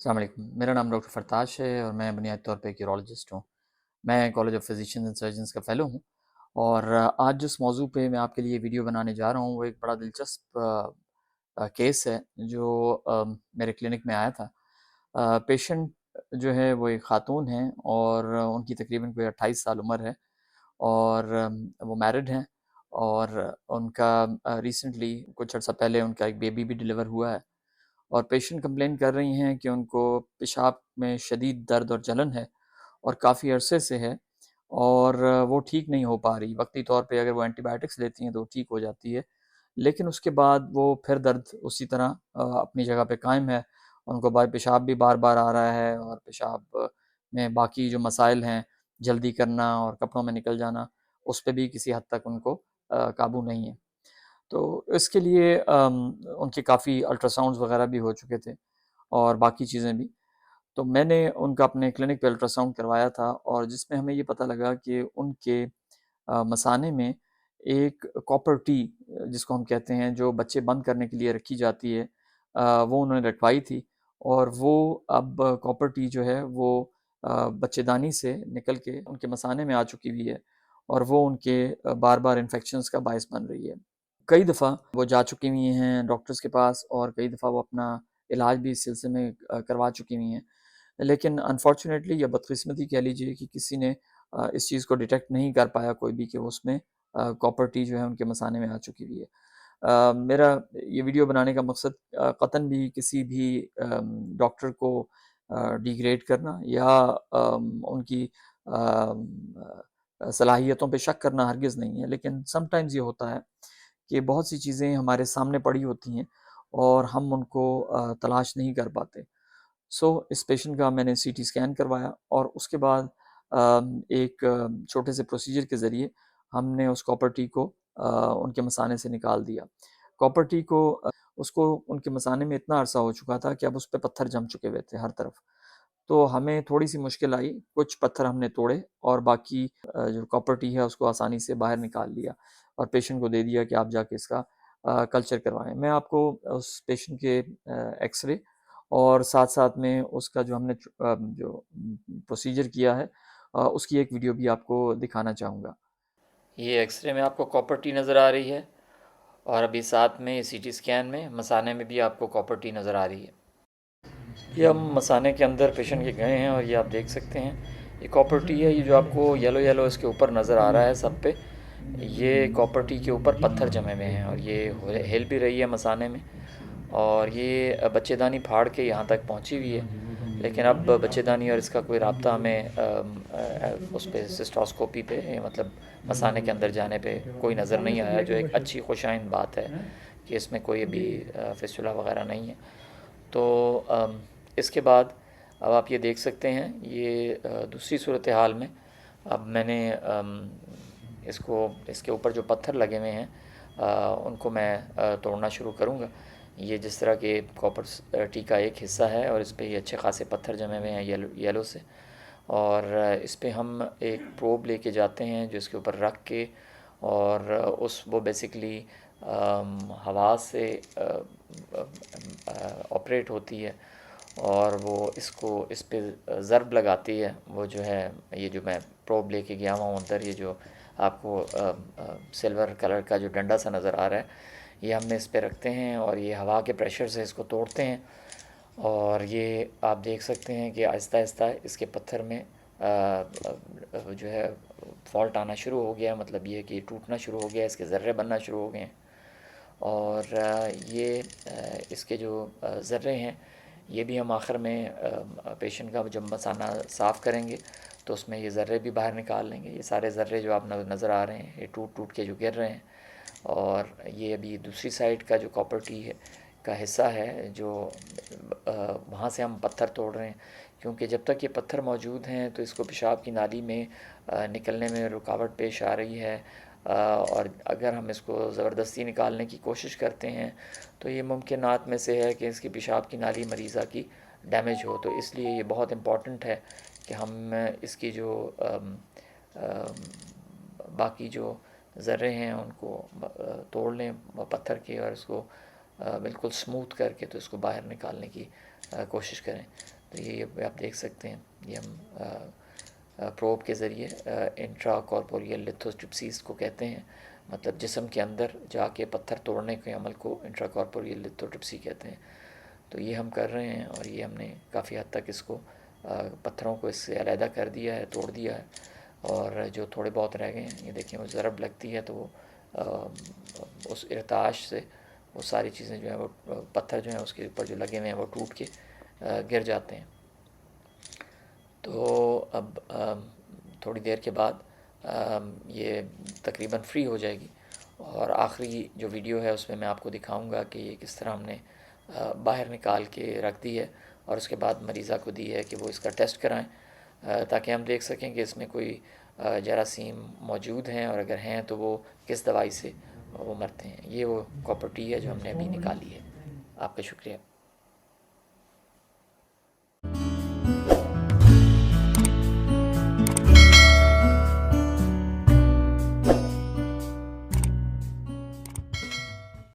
अस्सलाम वालेकुम। मेरा नाम डॉक्टर फ़रताश है और मैं बुनियादी तौर पे एक यूरोलॉजिस्ट हूँ। मैं कॉलेज ऑफ फ़िज़िशियंस एंड सर्जन्स का फ़ेलो हूँ और आज जिस मौजू पे मैं आपके लिए वीडियो बनाने जा रहा हूँ वो एक बड़ा दिलचस्प केस है जो मेरे क्लिनिक में आया था। पेशेंट जो है वो एक ख़ातून हैं और उनकी तकरीबन कोई 28 साल उम्र है और वो मैरिड हैं और उनका रिसेंटली कुछ अर्सा पहले उनका एक बेबी भी डिलीवर हुआ है। और पेशेंट कंप्लेन कर रही हैं कि उनको पेशाब में शदीद दर्द और जलन है और काफ़ी अरसे से है और वो ठीक नहीं हो पा रही। वक्ती तौर पे अगर वो एंटीबायोटिक्स लेती हैं तो ठीक हो जाती है, लेकिन उसके बाद वो फिर दर्द उसी तरह अपनी जगह पे कायम है। उनको पेशाब भी बार-बार आ रहा है और पेशाब में बाकी जो मसाइल हैं, जल्दी करना और कपड़ों में निकल जाना, उस पे भी किसी हद तक उनको काबू नहीं है। तो इसके लिए उनके काफ़ी अल्ट्रासाउंड्स वगैरह भी हो चुके थे और बाकी चीज़ें भी। तो मैंने उनका अपने क्लिनिक पे अल्ट्रासाउंड करवाया था और जिसमें हमें ये पता लगा कि उनके मसाने में एक कॉपर टी जिसको हम कहते हैं जो बच्चे बंद करने के लिए रखी जाती है, वो उन्होंने रखवाई थी और वो अब कॉपर टी जो है वो बच्चेदानी से निकल के उनके मसाने में आ चुकी हुई है और वो उनके बार-बार इन्फेक्शंस का बायस बन रही है। कई दफ़ा वो जा चुकी हुई हैं डॉक्टर्स के पास और कई दफ़ा वो अपना इलाज भी इस सिलसिले में करवा चुकी हुई हैं। लेकिन अनफॉर्चुनेटली या बदकिस्मती कह लीजिए कि किसी ने इस चीज़ को डिटेक्ट नहीं कर पाया कोई भी कि उसमें कॉपर टी जो है उनके मसाने में आ चुकी हुई है। मेरा ये वीडियो बनाने का मकसद क़तन भी किसी भी डॉक्टर को डिग्रेड करना या उनकी सलाहियतों पे शक करना हरगिज़ नहीं है। लेकिन समटाइम्स ये होता है कि बहुत सी चीज़ें हमारे सामने पड़ी होती हैं और हम उनको तलाश नहीं कर पाते। इस पेशेंट का मैंने सीटी स्कैन करवाया और उसके बाद एक छोटे से प्रोसीजर के ज़रिए हमने उस कॉपर टी को उनके मसाने से निकाल दिया। कॉपर टी को उसको उनके मसाने में इतना अरसा हो चुका था कि अब उस पे पत्थर जम चुके हुए थे हर तरफ। तो हमें थोड़ी-सी मुश्किल आई, कुछ पत्थर हमने तोड़े और बाकी जो कॉपर टी है उसको आसानी से बाहर निकाल लिया और पेशेंट को दे दिया कि आप जाके इसका कल्चर करवाएँ। मैं आपको उस पेशेंट के एक्स-रे और साथ-साथ में उसका जो हमने जो प्रोसीजर किया है उसकी एक वीडियो भी आपको दिखाना चाहूँगा। ये एक्स-रे में आपको कॉपर टी नज़र आ रही है और अभी साथ में सीटी स्कैन में मसाने में भी आपको कॉपर टी नज़र आ रही है। ये हम मसाने के अंदर पेशेंट के गए हैं और ये आप देख सकते हैं ये कॉपर टी है। ये जो आपको येलो येलो इसके ऊपर नज़र आ रहा है सब पे, ये कॉपर टी के ऊपर पत्थर जमे हुए हैं और ये हिल भी रही है मसाने में और ये बच्चेदानी फाड़ के यहाँ तक पहुँची हुई है। लेकिन अब बच्चेदानी और इसका कोई राब्ता हमें उस पे सिस्टोस्कोपी पे मतलब मसाने के अंदर जाने पे कोई नज़र नहीं आया, जो एक अच्छी खुशाइन बात है कि इसमें कोई अभी फिस्टुला वगैरह नहीं है। तो इसके बाद अब आप ये देख सकते हैं ये दूसरी सूरत हाल में अब मैंने इसको इसके ऊपर जो पत्थर लगे हुए हैं उनको मैं तोड़ना शुरू करूँगा। ये जिस तरह के कॉपर टी का एक हिस्सा है और इस पे ये अच्छे खासे पत्थर जमे हुए हैं येलो येलो से और इस पे हम एक प्रोब लेके जाते हैं जो इसके ऊपर रख के और उस वो बेसिकली हवा से ऑपरेट होती है और वो इसको इस पे ज़र्ब लगाती है। वो जो है ये जो मैं प्रोब लेके गया हुआ हूँ अंदर, ये जो आपको सिल्वर कलर का जो डंडा सा नज़र आ रहा है, ये हमने इस पे रखते हैं और ये हवा के प्रेशर से इसको तोड़ते हैं और ये आप देख सकते हैं कि आहिस्ता आहिस्ता इसके पत्थर में जो है फॉल्ट आना शुरू हो गया। मतलब ये कि टूटना शुरू हो गया, इसके ज़र्रे बनना शुरू हो गए हैं और ये इसके जो ज़र्रे हैं ये भी हम आखिर में पेशेंट का जब मसाना साफ़ करेंगे तो उसमें ये ज़र्रे भी बाहर निकाल लेंगे। ये सारे ज़र्रे जो आप नज़र आ रहे हैं ये टूट टूट के जो गिर रहे हैं और ये अभी दूसरी साइड का जो कॉपर टी है का हिस्सा है जो वहाँ से हम पत्थर तोड़ रहे हैं, क्योंकि जब तक ये पत्थर मौजूद हैं तो इसको पेशाब की नाली में निकलने में रुकावट पेश आ रही है और अगर हम इसको ज़बरदस्ती निकालने की कोशिश करते हैं तो ये मुमकिनात में से है कि इसकी पेशाब की नाली मरीज़ा की डैमेज हो। तो इसलिए ये बहुत इम्पॉर्टेंट है कि हम इसकी जो बाकी जो ज़र्रे हैं उनको तोड़ लें पत्थर के और इसको बिल्कुल स्मूथ करके तो इसको बाहर निकालने की कोशिश करें। तो ये आप देख सकते हैं, ये हम प्रोब के ज़रिए इंट्रा कॉर्पोरियल लिथोट्रिप्सीज को कहते हैं, मतलब जिस्म के अंदर जाके पत्थर तोड़ने के अमल को इंट्रा कॉर्पोरियल लिथोट्रिप्सी कहते हैं। तो ये हम कर रहे हैं और ये हमने काफ़ी हद तक इसको पत्थरों को इससे अलहदा कर दिया है, तोड़ दिया है। और जो थोड़े बहुत रह गए हैं, ये देखिए वो ज़रब लगती है तो वो उस इर्ताश से वो सारी चीज़ें जो हैं वो पत्थर जो हैं उसके ऊपर जो लगे हुए हैं वो टूट के गिर जाते हैं। तो अब थोड़ी देर के बाद ये तकरीबन फ्री हो जाएगी और आखिरी जो वीडियो है उसमें मैं आपको दिखाऊंगा कि ये किस तरह हमने बाहर निकाल के रख दी है और उसके बाद मरीज़ा को दी है कि वो इसका टेस्ट कराएं, ताकि हम देख सकें कि इसमें कोई जरासीम मौजूद हैं और अगर हैं तो वो किस दवाई से वो मरते हैं। ये वो कॉपर टी है जो हमने अभी निकाली है। आपका शुक्रिया।